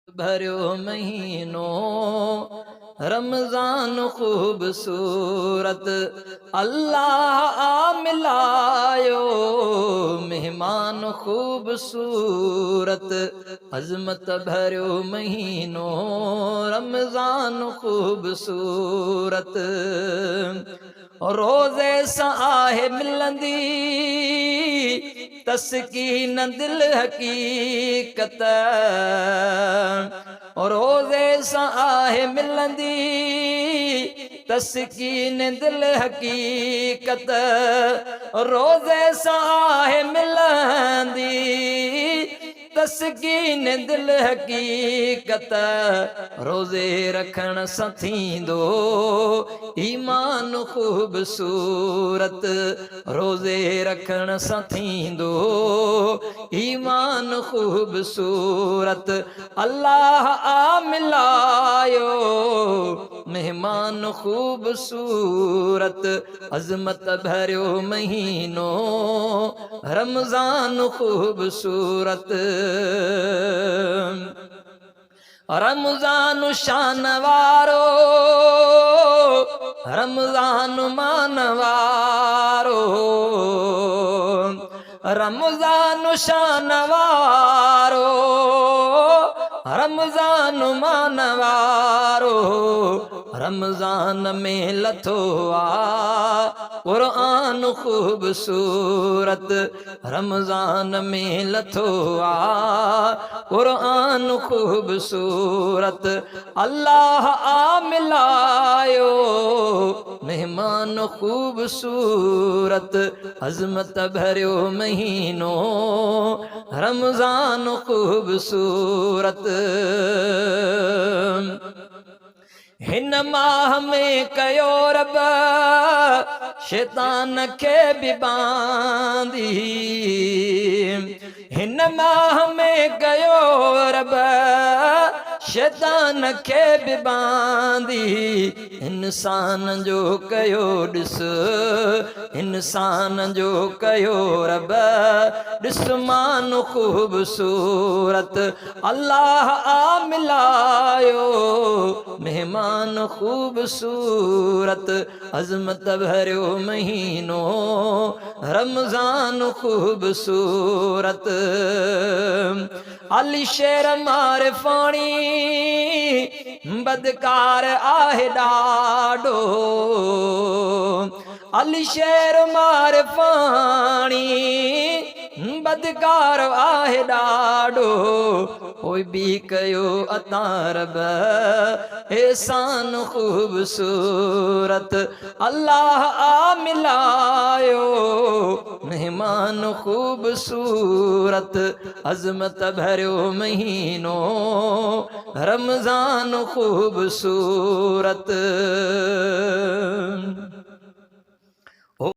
भरियो महीनो रमज़ान खूबसूरत अल्लाह आ मिलायो मेहमान खूबसूरत अज़मत भरियो महीनो रमज़ान खूबसूरत रोज़े सां आहे मिलंदी तस्कीन दिल हकीकत रोज़े सां आहे मिलंदी तस्कीन दिल हकीकत रोज़े सां आहे मिलंदी तस्कीन दिल हकीकत रोज़े रखण सां थींदो ईमान खूबसूरत रोज़े रखण सां थींदो ईमान खूबसूरत अल्लाह आ मिलायो मेहमान खूबसूरत अज़मत भरियो महीनो रमज़ान खूबसूरत रमज़ान शान वारो रमज़ान मान वारो रमज़ान शान वारो रमज़ान मान वारो रमज़ान में लथो आ क़ुरआन खूबसूरत रमज़ान में लथो आ क़ुरआन खूबसूरत अल्लाह आ मिलायो मेहमान खूबसूरत अज़मत भरियो महीनो रमज़ान खूबसूरत हिन माह में कयो रब शैतान खे बि बांदी हिन माह में कयो रब शैतान खे बि बांदी इंसान जो कयो ॾिस इंसान जो कयो रब ॾिस मान खूबसूरत अल्लाह आ मिलायो मेहमान खूबसूरत अज़मत भरियो महीनो रमज़ान खूबसूरत अली शेर मारे फाणी बदकार आहे ॾाढो अली शेर मारे फाणी बदकार आहे ॾाढो पोइ बि कयो अता रब एहसान खूबसूरत अल्लाह आ मिलायो मेहमान खूबसूरत अज़मत भरियो महीनो रमज़ान खूबसूरत